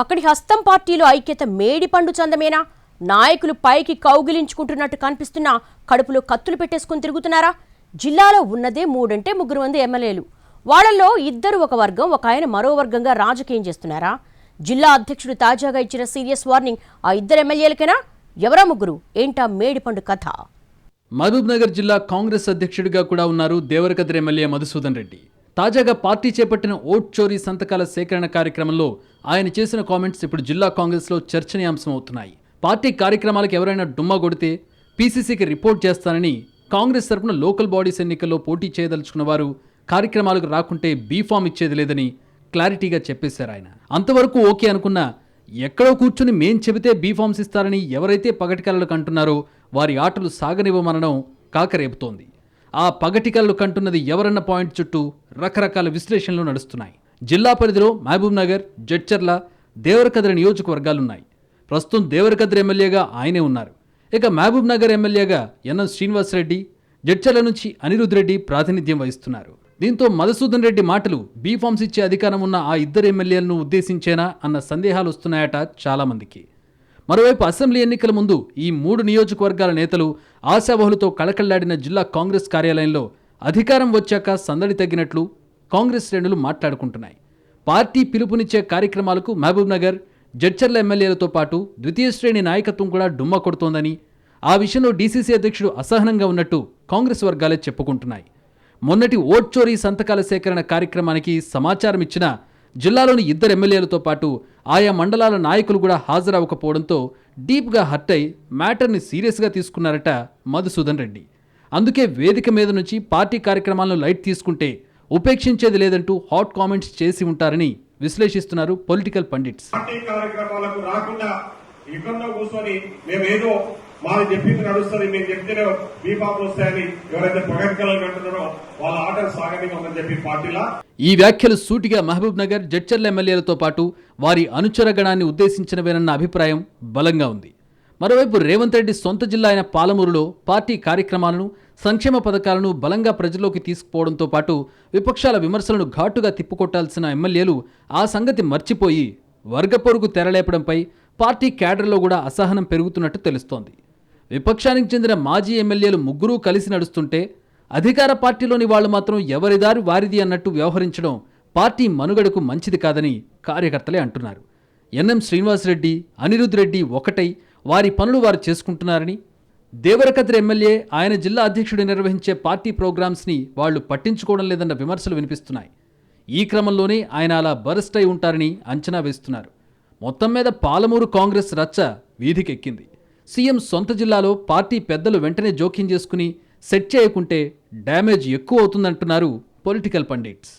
అక్కడి హస్తం పార్టీలో ఐక్యత మేడిపండు చందమేనా? నాయకులు పైకి కౌగిలించుకుంటున్నట్టు కనిపిస్తున్నా కడుపులో కత్తులు పెట్టేసుకుని తిరుగుతున్నారా? జిల్లాలో ఉన్నదే 3 మంది ఎమ్మెల్యేలు. వాళ్ళల్లో ఇద్దరు ఒక వర్గం, ఒక ఆయన మరో వర్గంగా రాజకీయం చేస్తున్నారా? జిల్లా అధ్యక్షుడు తాజాగా ఇచ్చిన సీరియస్ వార్నింగ్ ఆ ఇద్దరు ఎమ్మెల్యేలకేనా? ఎవరా ముగ్గురు? ఏంటా మేడిపండు కథ? మహబూబ్ నగర్ జిల్లా కాంగ్రెస్ అధ్యక్షుడిగా కూడా ఉన్నారు దేవరకద్ర ఎమ్మెల్యే మధుసూదన్ రెడ్డి. తాజాగా పార్టీ చేపట్టిన ఓట్ చోరీ సంతకాల సేకరణ కార్యక్రమంలో ఆయన చేసిన కామెంట్స్ ఇప్పుడు జిల్లా కాంగ్రెస్లో చర్చనీయాంశం అవుతున్నాయి. పార్టీ కార్యక్రమాలకు ఎవరైనా డుమ్మా కొడితే పీసీసీకి రిపోర్ట్ చేస్తానని కాంగ్రెస్ తరఫున లోకల్ బాడీస్ ఎన్నికల్లో పోటీ చేయదలుచుకున్న వారు కార్యక్రమాలకు రాకుంటే బీఫామ్ ఇచ్చేది లేదని క్లారిటీగా చెప్పేశారు ఆయన. అంతవరకు ఓకే అనుకున్నా ఎక్కడో కూర్చుని మేం చెబితే బీఫామ్స్ ఇస్తారని ఎవరైతే పగటికలలు కంటున్నారో వారి ఆటలు సాగనివ్వమనడం కాకరేపుతోంది. ఆ పగటికలలు కంటున్నది ఎవరన్న పాయింట్ చుట్టూ రకరకాల విశ్లేషణలు నడుస్తున్నాయి. జిల్లా పరిధిలో మహబూబ్ నగర్, జడ్చర్ల, దేవరకద్ర నియోజకవర్గాలున్నాయి. ప్రస్తుతం దేవరకద్ర ఎమ్మెల్యేగా ఆయనే ఉన్నారు. ఇక మహబూబ్ నగర్ ఎమ్మెల్యేగా ఎన్ఎం శ్రీనివాసరెడ్డి, జడ్చర్ల నుంచి అనిరుద్ రెడ్డి ప్రాతినిధ్యం వహిస్తున్నారు. దీంతో మధుసూదన్ రెడ్డి మాటలు బీఫామ్స్ ఇచ్చే అధికారం ఉన్న ఆ ఇద్దరు ఎమ్మెల్యేలను ఉద్దేశించేనా అన్న సందేహాలు వస్తున్నాయట చాలామందికి. మరోవైపు అసెంబ్లీ ఎన్నికల ముందు ఈ 3 నియోజకవర్గాల నేతలు ఆశావహులతో కళకళ్లాడిన జిల్లా కాంగ్రెస్ కార్యాలయంలో అధికారం వచ్చాక సందడి తగ్గినట్లు కాంగ్రెస్ శ్రేణులు మాట్లాడుకుంటున్నాయి. పార్టీ పిలుపునిచ్చే కార్యక్రమాలకు మహబూబ్ నగర్, జడ్చర్ల ఎమ్మెల్యేలతో పాటు ద్వితీయ శ్రేణి నాయకత్వం కూడా డుమ్మా కొడుతోందని, ఆ విషయంలో డీసీసీ అధ్యక్షుడు అసహనంగా ఉన్నట్టు కాంగ్రెస్ వర్గాలే చెప్పుకుంటున్నాయి. మొన్నటి ఓట్ చోరీ సంతకాల సేకరణ కార్యక్రమానికి సమాచారం ఇచ్చిన జిల్లాలోని ఇద్దరు ఎమ్మెల్యేలతో పాటు ఆయా మండలాల నాయకులు కూడా హాజరవ్వకపోవడంతో డీప్గా హర్ట్ అయి మ్యాటర్ని సీరియస్గా తీసుకున్నారట మధుసూదన్ రెడ్డి. అందుకే వేదిక మీద నుంచి పార్టీ కార్యక్రమాలను లైట్ తీసుకుంటే ఉపేక్షించేది లేదంటూ హాట్ కామెంట్స్ చేసి ఉంటారని విశ్లేషిస్తున్నారు పొలిటికల్ పండిట్స్. పార్టీ కార్యక్రమాలకు రాకుండా ఇబ్బంది కూర్చొని మేమేదో మాది చెప్పింది నడుస్తుంది, మీరు చెప్తేనే బీఫామ్ వస్తాయని ఎవరైతే పగటికలను కంటున్నారో వాళ్ళ ఆటలు సాగనివ్వమని చెప్పి పార్టీలా. ఈ వ్యాఖ్యలు సూటిగా మహబూబ్ నగర్, జడ్చర్ల ఎమ్మెల్యేలతో పాటు వారి అనుచరగణాన్ని ఉద్దేశించినవేనన్న అభిప్రాయం బలంగా ఉంది. మరోవైపు రేవంత్ రెడ్డి సొంత జిల్లా అయిన పాలమూరులో పార్టీ కార్యక్రమాలను, సంక్షేమ పథకాలను బలంగా ప్రజల్లోకి తీసుకుపోవడంతో పాటు విపక్షాల విమర్శలను ఘాటుగా తిప్పుకొట్టాల్సిన ఎమ్మెల్యేలు ఆ సంగతి మర్చిపోయి వర్గపొరుగు తెరలేపడంపై పార్టీ క్యాడర్లో కూడా అసహనం పెరుగుతున్నట్టు తెలుస్తోంది. విపక్షానికి చెందిన మాజీ ఎమ్మెల్యేలు ముగ్గురూ కలిసి నడుస్తుంటే అధికార పార్టీలోని వాళ్లు మాత్రం ఎవరిదారి వారిది అన్నట్టు వ్యవహరించడం పార్టీ మనుగడకు మంచిది కాదని కార్యకర్తలే అంటున్నారు. ఎన్ఎం శ్రీనివాసరెడ్డి, అనిరుద్ రెడ్డి ఒకటై వారి పనులు వారు చేసుకుంటున్నారని, దేవరకద్ర ఎమ్మెల్యే ఆయన జిల్లా అధ్యక్షుడు నిర్వహించే పార్టీ ప్రోగ్రామ్స్ని వాళ్లు పట్టించుకోవడం లేదన్న విమర్శలు వినిపిస్తున్నాయి. ఈ క్రమంలోనే ఆయన అలా బరస్ట్ అయి ఉంటారని అంచనా వేస్తున్నారు. మొత్తం మీద పాలమూరు కాంగ్రెస్ రచ్చ వీధికెక్కింది. సీఎం సొంత జిల్లాలో పార్టీ పెద్దలు వెంటనే జోక్యం చేసుకుని సెట్ చేయకుంటే డ్యామేజ్ ఎక్కువ అవుతుందంటున్నారు పొలిటికల్ పండిట్స్.